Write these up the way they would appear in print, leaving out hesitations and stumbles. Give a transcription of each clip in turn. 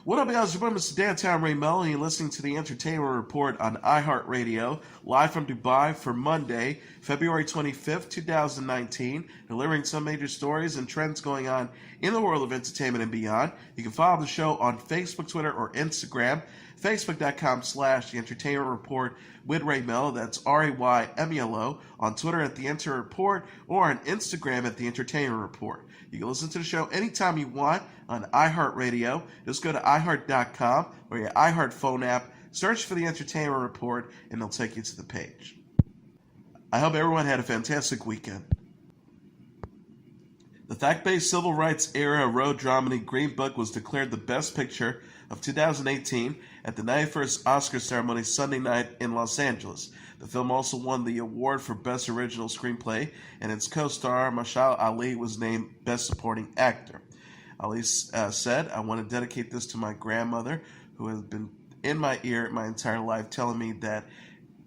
What up, guys? Your boy, Mr. Downtown Ray Melo, and you're listening to the Entertainment Report on iHeartRadio, live from Dubai for Monday, February 25th, 2019, delivering some major stories and trends going on in the world of entertainment and beyond. You can follow the show on Facebook, Twitter, or Instagram. Facebook.com/The Entertainment Report with Ray Melo, that's RAYMELO, on Twitter at The Enter Report, or on Instagram at The Entertainment Report. You can listen to the show anytime you want on iHeartRadio. Just go to iHeart.com or your iHeart phone app, search for The Entertainment Report, and it'll take you to the page. I hope everyone had a fantastic weekend. The fact-based civil rights era road dramedy Green Book was declared the best picture of 2018 at the 91st Oscar ceremony Sunday night in Los Angeles. The film also won the award for Best Original Screenplay, and its co-star Mahershala Ali was named Best Supporting Actor. Ali said, "I want to dedicate this to my grandmother, who has been in my ear my entire life, telling me that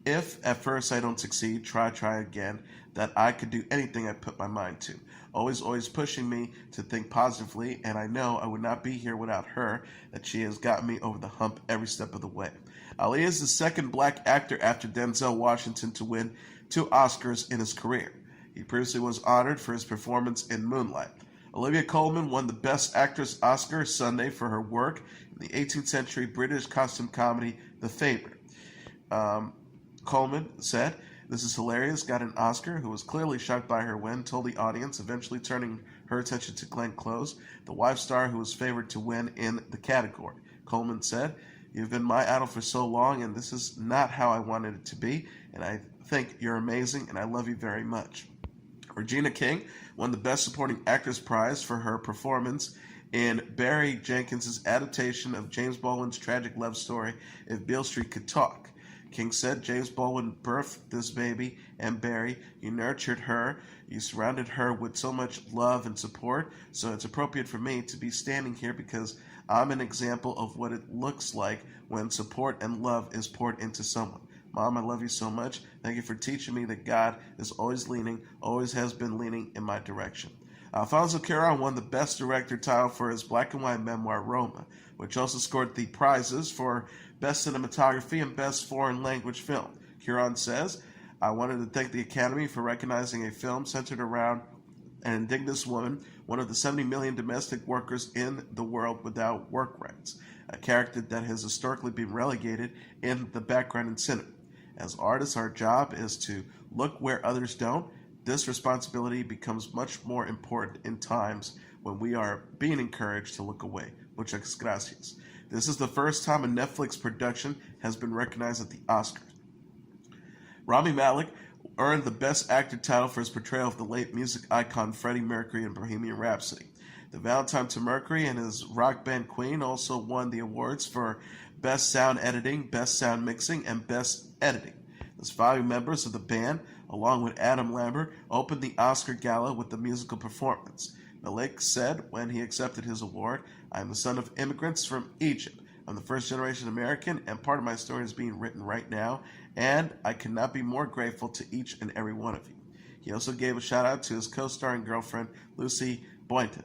if at first I don't succeed, try again, that I could do anything I put my mind to. Always pushing me to think positively, and I know I would not be here without her, that she has gotten me over the hump every step of the way." Ali is the second black actor after Denzel Washington to win 2 Oscars in his career. He previously was honored for his performance in Moonlight. Olivia Colman won the Best Actress Oscar Sunday for her work in the 18th century British costume comedy The Favourite. Colman said, "This is hilarious, got an Oscar," who was clearly shocked by her win, told the audience, eventually turning her attention to Glenn Close, the wife star who was favored to win in the category. Colman said, "You've been my idol for so long, and this is not how I wanted it to be, and I think you're amazing, and I love you very much." Regina King won the Best Supporting Actress prize for her performance in Barry Jenkins' adaptation of James Baldwin's tragic love story, If Beale Street Could Talk. King said, "James Baldwin birthed this baby, and Barry, you nurtured her, you surrounded her with so much love and support, so it's appropriate for me to be standing here because I'm an example of what it looks like when support and love is poured into someone. Mom, I love you so much. Thank you for teaching me that God is always has been leaning in my direction." Alfonso Cuarón won the Best Director title for his black and white memoir, Roma, which also scored the prizes for Best Cinematography and Best Foreign Language Film. Cuarón says, "I wanted to thank the Academy for recognizing a film centered around an indigenous woman, one of the 70 million domestic workers in the world without work rights, a character that has historically been relegated in the background in cinema. As artists, our job is to look where others don't. This responsibility becomes much more important in times when we are being encouraged to look away. Muchas gracias." This is the first time a Netflix production has been recognized at the Oscars. Rami Malek earned the Best Actor title for his portrayal of the late music icon Freddie Mercury in Bohemian Rhapsody. The Valentine to Mercury and his rock band Queen also won the awards for Best Sound Editing, Best Sound Mixing, and Best Editing. The 5 members of the band, along with Adam Lambert, opened the Oscar Gala with the musical performance. Malek said when he accepted his award, "I am the son of immigrants from Egypt. I'm the first-generation American, and part of my story is being written right now, and I could not be more grateful to each and every one of you." He also gave a shout-out to his co-starring girlfriend, Lucy Boynton.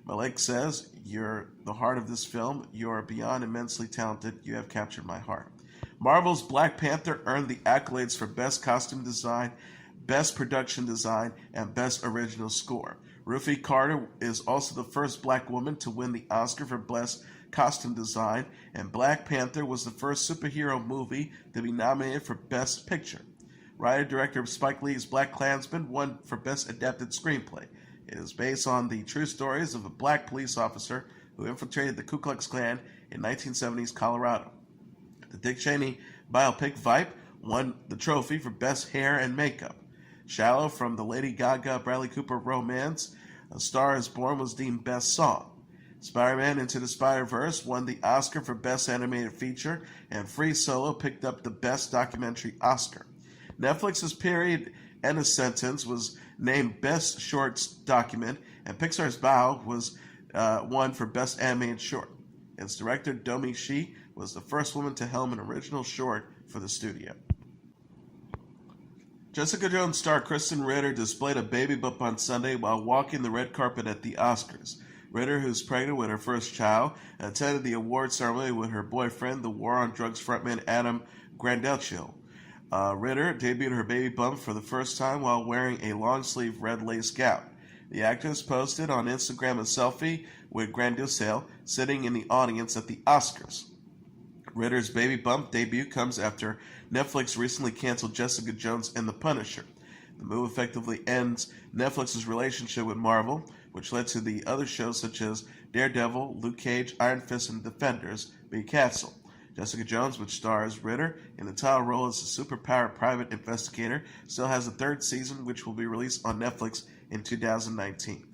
Malek says, "You're the heart of this film. You're beyond immensely talented. You have captured my heart." Marvel's Black Panther earned the accolades for Best Costume Design, Best Production Design, and Best Original Score. Ruthie Carter is also the first black woman to win the Oscar for Best Costume Design, and Black Panther was the first superhero movie to be nominated for Best Picture. Writer-director Spike Lee's Black Klansman won for Best Adapted Screenplay. It is based on the true stories of a black police officer who infiltrated the Ku Klux Klan in 1970s Colorado. The Dick Cheney biopic Vipe won the trophy for Best Hair and Makeup. Shallow from the Lady Gaga Bradley Cooper romance, A Star is Born was deemed Best Song. Spider-Man Into the Spider-Verse won the Oscar for Best Animated Feature, and Free Solo picked up the Best Documentary Oscar. Netflix's Period and a Sentence was named Best Shorts Document, and Pixar's Bao was won for Best Animated Short. Its director, Domi Shi, was the first woman to helm an original short for the studio. Jessica Jones star Krysten Ritter displayed a baby bump on Sunday while walking the red carpet at the Oscars. Ritter, who's pregnant with her first child, attended the award ceremony with her boyfriend, the War on Drugs frontman Adam Grande. Ritter debuted her baby bump for the first time while wearing a long-sleeve red lace gown. The actress posted on Instagram a selfie with Grande sitting in the audience at the Oscars. Ritter's baby bump debut comes after Netflix recently canceled Jessica Jones and The Punisher. The move effectively ends Netflix's relationship with Marvel, which led to the other shows such as Daredevil, Luke Cage, Iron Fist, and Defenders being canceled. Jessica Jones, which stars Ritter in the title role as a superpowered private investigator, still has a third season, which will be released on Netflix in 2019.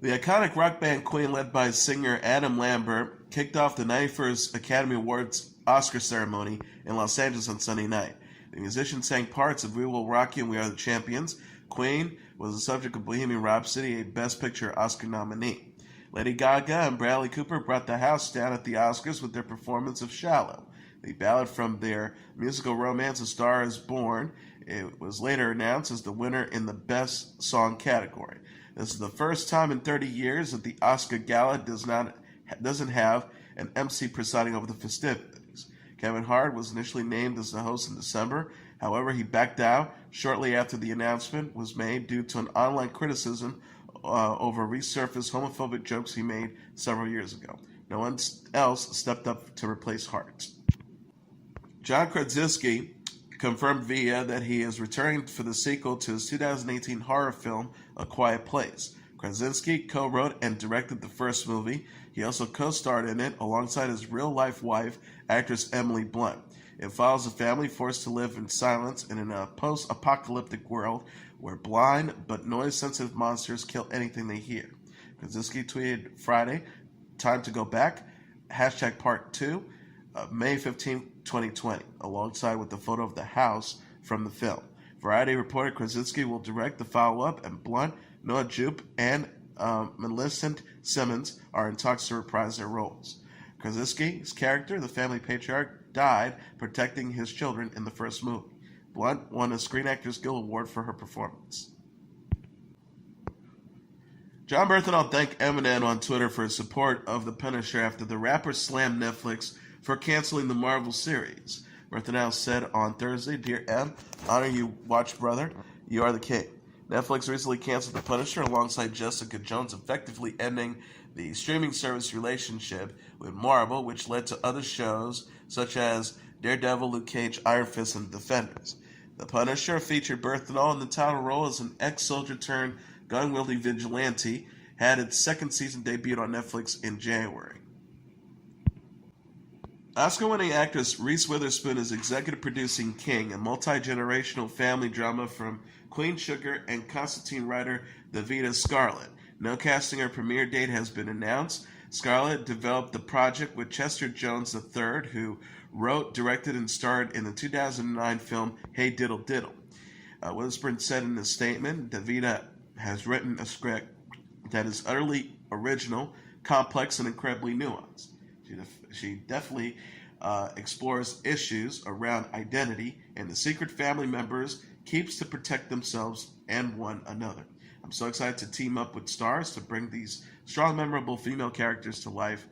The iconic rock band Queen, led by singer Adam Lambert, kicked off the 91st Academy Awards Oscar ceremony in Los Angeles on Sunday night. The musicians sang parts of We Will Rock You and We Are the Champions. Queen was the subject of Bohemian Rhapsody, a Best Picture Oscar nominee. Lady Gaga and Bradley Cooper brought the house down at the Oscars with their performance of Shallow, the ballad from their musical romance A Star is Born. It was later announced as the winner in the Best Song category. This is the first time in 30 years that the Oscar Gala doesn't have an MC presiding over the festivities. Kevin Hart was initially named as the host in December. However, he backed out shortly after the announcement was made due to an online criticism over resurfaced homophobic jokes he made several years ago. No one else stepped up to replace Hart. John Krasinski confirmed via that he is returning for the sequel to his 2018 horror film, A Quiet Place. Krasinski co-wrote and directed the first movie. He also co-starred in it alongside his real-life wife, actress Emily Blunt. It follows a family forced to live in silence in a post-apocalyptic world where blind but noise-sensitive monsters kill anything they hear. Krasinski tweeted Friday, "Time to go back," hashtag part 2, May 15, 2020, alongside with the photo of the house from the film. Variety reported Krasinski will direct the follow-up, and Blunt, Noah Jupe, and Millicent Simmons are in talks to reprise their roles. Krasinski's character, the family patriarch, died protecting his children in the first movie. Blunt won a Screen Actors Guild Award for her performance. Jon Bernthal thanked Eminem on Twitter for his support of The Punisher after the rapper slammed Netflix for canceling the Marvel series. Bernthal said on Thursday, "Dear M, honor you watch, brother. You are the king." Netflix recently canceled The Punisher alongside Jessica Jones, effectively ending the streaming service relationship with Marvel, which led to other shows such as Daredevil, Luke Cage, Iron Fist, and Defenders. The Punisher featured Bernthal in the title role as an ex-soldier turned gun-wielding vigilante, had its second season debuted on Netflix in January. Oscar-winning actress Reese Witherspoon is executive producing King, a multi-generational family drama from Queen Sugar and Constantine writer Davita Scarlett. No casting or premiere date has been announced. Scarlett developed the project with Chester Jones III, who wrote, directed, and starred in the 2009 film Hey Diddle Diddle. Witherspoon said in a statement, Davita has written a script that is utterly original, complex, and incredibly nuanced. She definitely explores issues around identity and the secret family members keeps to protect themselves and one another. I'm so excited to team up with Starz to bring these strong, memorable female characters to life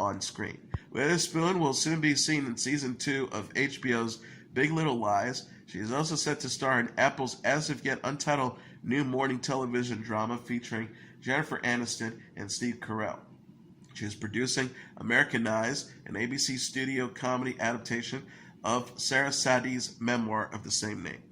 on screen. Witherspoon will soon be seen in season 2 of HBO's Big Little Lies. She is also set to star in Apple's as of yet untitled new morning television drama featuring Jennifer Aniston and Steve Carell. She is producing Americanized, an ABC studio comedy adaptation of Sarah Sadi's memoir of the same name.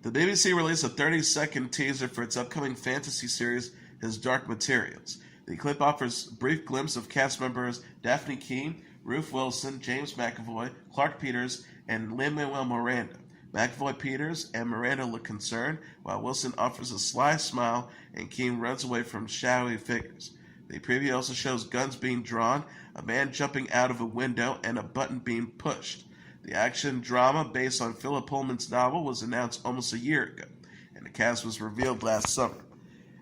The BBC released a 30-second teaser for its upcoming fantasy series, His Dark Materials. The clip offers a brief glimpse of cast members Daphne Keane, Ruth Wilson, James McAvoy, Clark Peters, and Lin-Manuel Miranda. McAvoy, Peters, and Miranda look concerned, while Wilson offers a sly smile and Keane runs away from shadowy figures. The preview also shows guns being drawn, a man jumping out of a window, and a button being pushed. The action drama, based on Philip Pullman's novel, was announced almost a year ago, and the cast was revealed last summer.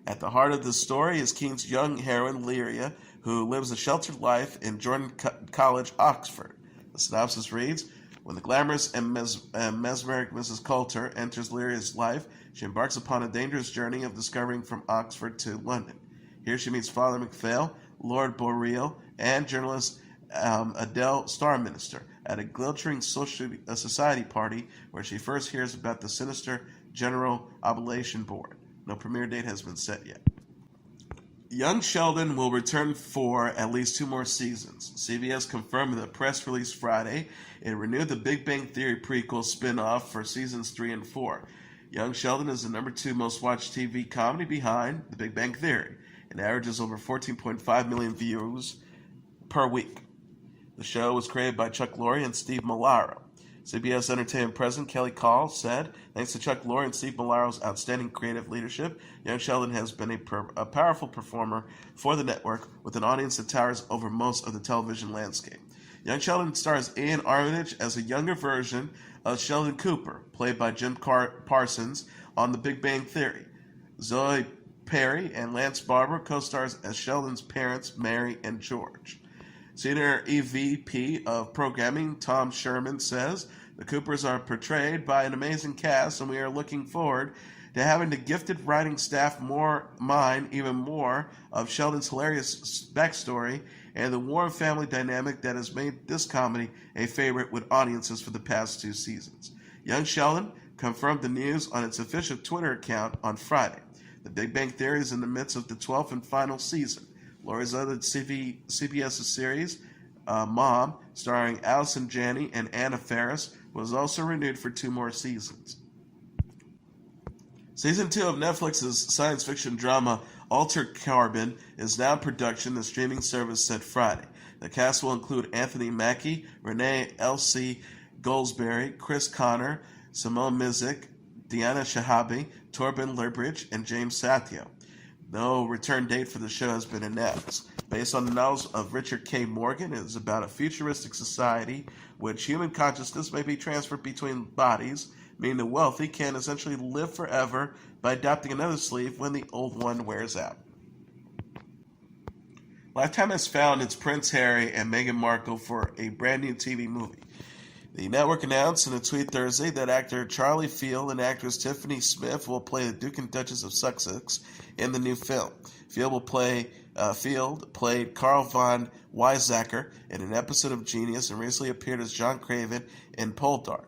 At the heart of the story is Keane's young heroine, Lyria, who lives a sheltered life in Jordan College, Oxford. The synopsis reads, When the glamorous and mesmeric Mrs. Coulter enters Lyria's life, she embarks upon a dangerous journey of discovering from Oxford to London. Here she meets Father MacPhail, Lord Boreal, and journalist Adele Starminster at a glittering society party where she first hears about the sinister General Oblation Board. No premiere date has been set yet. Young Sheldon will return for at least 2 more seasons. CBS confirmed in a press release Friday it renewed the Big Bang Theory prequel spin-off for seasons 3 and 4. Young Sheldon is the number 2 most watched TV comedy behind The Big Bang Theory. It averages over 14.5 million views per week. The show was created by Chuck Lorre and Steve Malaro. CBS Entertainment President Kelly Call said, thanks to Chuck Lorre and Steve Malaro's outstanding creative leadership, Young Sheldon has been a powerful performer for the network with an audience that towers over most of the television landscape. Young Sheldon stars Ian Armitage as a younger version of Sheldon Cooper, played by Jim Parsons on The Big Bang Theory. Zoe Perry and Lance Barber co-stars as Sheldon's parents, Mary and George. Senior EVP of Programming Tom Sherman says, the Coopers are portrayed by an amazing cast, and we are looking forward to having the gifted writing staff mine even more of Sheldon's hilarious backstory and the warm family dynamic that has made this comedy a favorite with audiences for the past 2 seasons. Young Sheldon confirmed the news on its official Twitter account on Friday. The Big Bang Theory is in the midst of the 12th and final season. Laurie's other CBS series, Mom, starring Allison Janney and Anna Faris, was also renewed for 2 more seasons. Season 2 of Netflix's science fiction drama Altered Carbon is now in production, the streaming service said Friday. The cast will include Anthony Mackie, Renee Elsie Goldsberry, Chris Connor, Simone Mizik, Diana Shahabi, Torben Lerbridge, and James Sathya. No return date for the show has been announced. Based on the novels of Richard K. Morgan, it is about a futuristic society which human consciousness may be transferred between bodies, meaning the wealthy can essentially live forever by adopting another sleeve when the old one wears out. Lifetime has found its Prince Harry and Meghan Markle for a brand new TV movie. The network announced in a tweet Thursday that actor Charlie Field and actress Tiffany Smith will play the Duke and Duchess of Sussex in the new film. Field played Carl von Weizsäcker in an episode of Genius and recently appeared as John Craven in Poldark.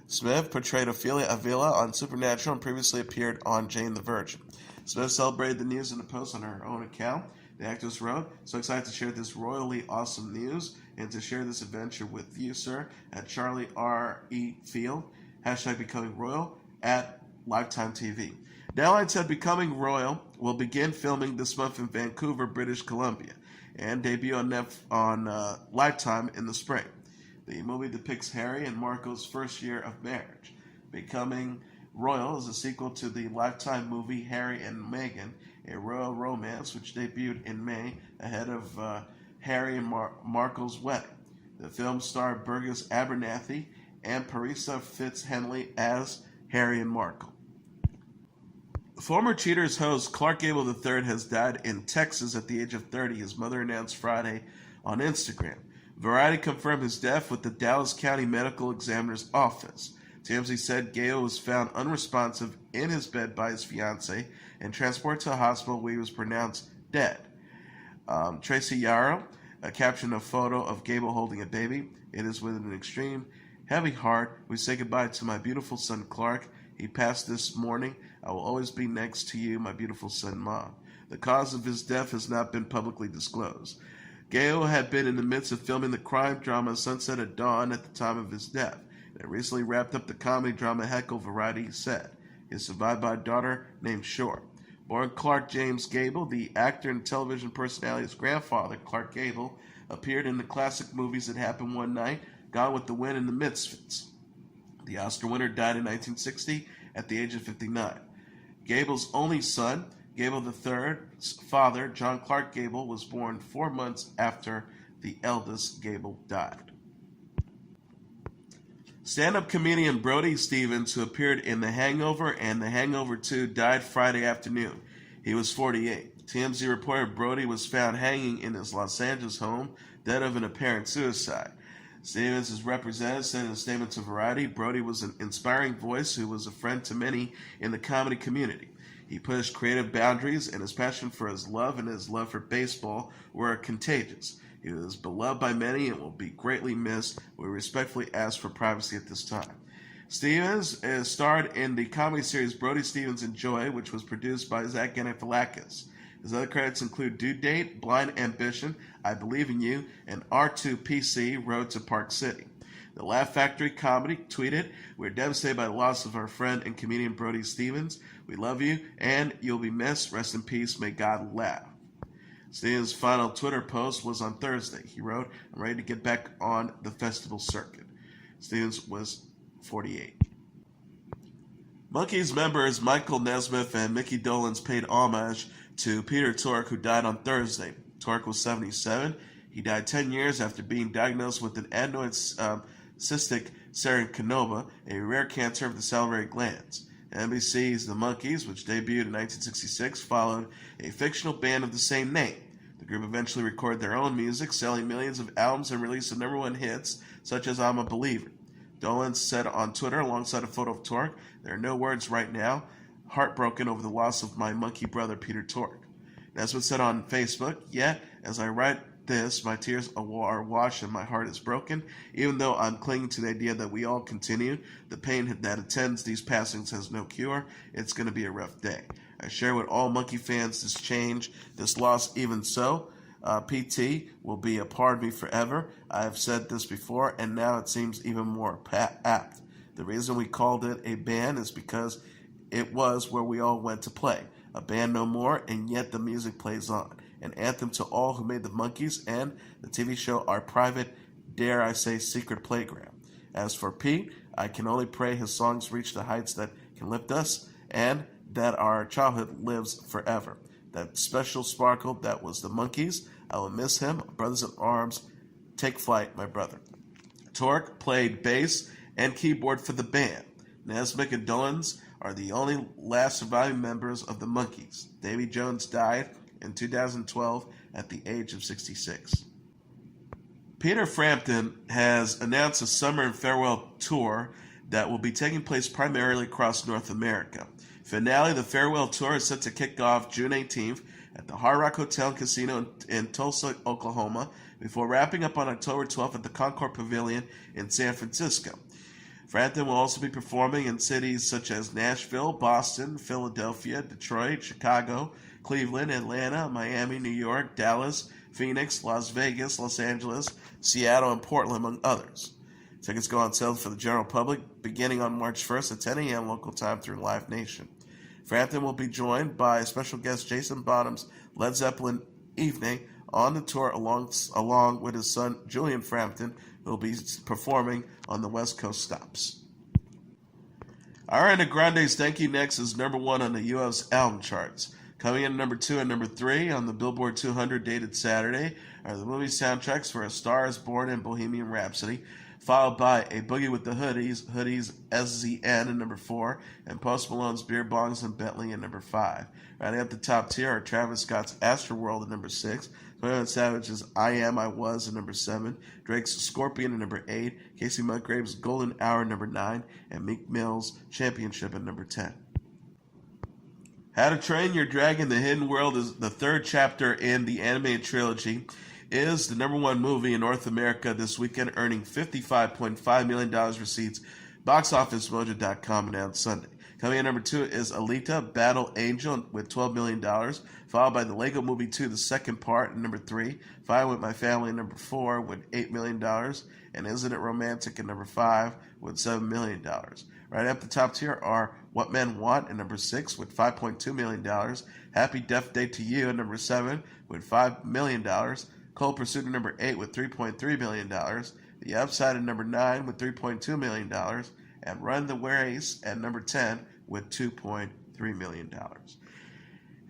Smith portrayed Ophelia Avila on Supernatural and previously appeared on Jane the Virgin. Smith celebrated the news in a post on her own account. The actress wrote, "So excited to share this royally awesome news and to share this adventure with you, sir, at Charlie R.E. Field, #Becoming Royal, at Lifetime TV." Deadline said Becoming Royal will begin filming this month in Vancouver, British Columbia, and debut on Lifetime in the spring. The movie depicts Harry and Markle's first year of marriage. Becoming Royal is a sequel to the Lifetime movie Harry and Meghan, a royal romance which debuted in May ahead of Harry and Markle's wedding. The film starred Burgess Abernathy and Parisa Fitz-Henley as Harry and Markle. Former Cheaters host Clark Gable III has died in Texas at the age of 30, his mother announced Friday on Instagram. Variety confirmed his death with the Dallas County Medical Examiner's Office. TMZ said Gale was found unresponsive in his bed by his fiancée and transported to a hospital where he was pronounced dead. Tracy Yarrow captioned a photo of Gable holding a baby. "It is with an extreme, heavy heart we say goodbye to my beautiful son Clark. He passed this morning. I will always be next to you, my beautiful son, Mom." The cause of his death has not been publicly disclosed. Gale had been in the midst of filming the crime drama Sunset at Dawn at the time of his death. It recently wrapped up the comedy drama Heckle, Variety said. He is survived by a daughter named Shore. Born Clark James Gable, the actor and television personality's grandfather, Clark Gable, appeared in the classic movies It Happened One Night, Gone with the Wind, and The Misfits. The Oscar winner died in 1960 at the age of 59. Gable's only son, Gable III's father, John Clark Gable, was born 4 months after the eldest Gable died. Stand-up comedian Brody Stevens, who appeared in The Hangover and The Hangover 2, died Friday afternoon. He was 48. TMZ reported Brody was found hanging in his Los Angeles home, dead of an apparent suicide. Stevens is represented, said in a statement to Variety, Brody was an inspiring voice who was a friend to many in the comedy community. He pushed creative boundaries, and his passion for his love and his love for baseball were contagious. He was beloved by many and will be greatly missed. We respectfully ask for privacy at this time. Stevens is starred in the comedy series Brody Stevens and Joy, which was produced by Zach Galifianakis. His other credits include Due Date, Blind Ambition, I Believe in You, and R2PC, Road to Park City. The Laugh Factory comedy tweeted, "We're devastated by the loss of our friend and comedian Brody Stevens. We love you, and you'll be missed. Rest in peace. May God laugh." Stevens' final Twitter post was on Thursday. He wrote, "I'm ready to get back on the festival circuit." Stevens was 48. Monkees members Michael Nesmith and Micky Dolenz paid homage to Peter Tork, who died on Thursday. Tork was 77. He died 10 years after being diagnosed with an adenoid cystic carcinoma, a rare cancer of the salivary glands. NBC's The Monkees, which debuted in 1966, followed a fictional band of the same name. The group eventually recorded their own music, selling millions of albums and releasing #1 hits, such as I'm a Believer. Dolenz said on Twitter, alongside a photo of Tork, "There are no words right now. Heartbroken over the loss of my monkey brother, Peter Tork." Nesmith said on Facebook, "Yet, as I write this, my tears are washed and my heart is broken. Even though I'm clinging to the idea that we all continue, the pain that attends these passings has no cure. It's going to be a rough day. I share with all Monkee fans this change, this loss. Even so, PT will be a part of me forever. I have said this before, and now it seems even more apt. The reason we called it a band is because it was where we all went to play. A band no more, and yet the music plays on. An anthem to all who made the Monkees and the TV show our private, dare I say, secret playground. As for Pete, I can only pray his songs reach the heights that can lift us, and that our childhood lives forever. That special sparkle that was the Monkees. I will miss him. Brothers in arms, take flight, my brother." Tork played bass and keyboard for the band. Nesmith and Dolenz are the only last surviving members of the Monkees. Davy Jones died in 2012 at the age of 66. Peter Frampton has announced a summer and farewell tour that will be taking place primarily across North America. Finale, the farewell tour, is set to kick off June 18th at the Hard Rock Hotel and Casino in Tulsa, Oklahoma, before wrapping up on October 12th at the Concord Pavilion in San Francisco. Frampton will also be performing in cities such as Nashville, Boston, Philadelphia, Detroit, Chicago, Cleveland, Atlanta, Miami, New York, Dallas, Phoenix, Las Vegas, Los Angeles, Seattle, and Portland, among others. Tickets go on sale for the general public beginning on March 1st at 10 a.m. local time through Live Nation. Frampton will be joined by special guest Jason Bonham's Led Zeppelin Evening on the tour along with his son Julian Frampton, who will be performing on the West Coast stops. Ariana Grande's Thank You Next is #1 on the U.S. album charts. Coming in #2 and #3 on the Billboard 200 dated Saturday are the movie soundtracks for A Star is Born and Bohemian Rhapsody, followed by A Boogie with the Hoodies SZN at #4, and Post Malone's Beer Bongs and Bentley at #5. Rounding up the top tier are Travis Scott's Astroworld at #6, 21 Savage's I Am, I Was at #7, Drake's Scorpion at #8, Casey Musgrave's Golden Hour at #9, and Meek Mill's Championship at #10. How to Train Your Dragon: The Hidden World is the third chapter in the animated trilogy. Is the #1 movie in North America this weekend, earning $55.5 million receipts. BoxOfficeMojo.com announced Sunday. Coming in #2 is Alita: Battle Angel with $12 million, followed by the Lego Movie 2, the second part, at #3, Fine With My Family at #4 with $8 million, and Isn't It Romantic at #5 with $7 million. Right up the top tier are What Men Want at #6 with $5.2 million, Happy Death Day to You at #7 with $5 million, Cold Pursuit at #8 with $3.3 million, The Upside at #9 with $3.2 million, and Run the Race at #10 with $2.3 million.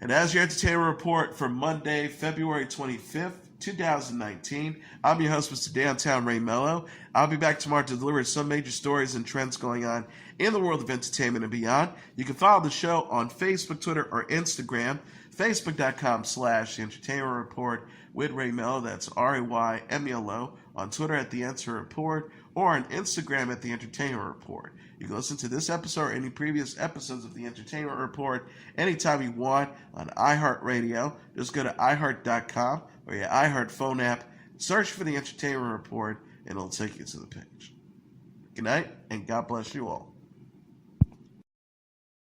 And as your entertainment report for Monday, February 25th, 2019, I'm your host, Mr. Downtown Ray Melo. I'll be back tomorrow to deliver some major stories and trends going on in the world of entertainment and beyond. You can follow the show on Facebook, Twitter, or Instagram. Facebook.com/The Entertainment Report with Ray Melo, that's RAYMELO, on Twitter at The Enter Report, or on Instagram at The Entertainment Report. You can listen to this episode or any previous episodes of The Entertainment Report anytime you want on iHeartRadio. Just go to iHeart.com or your iHeart phone app, search for The Entertainment Report, and it'll take you to the page. Good night, and God bless you all.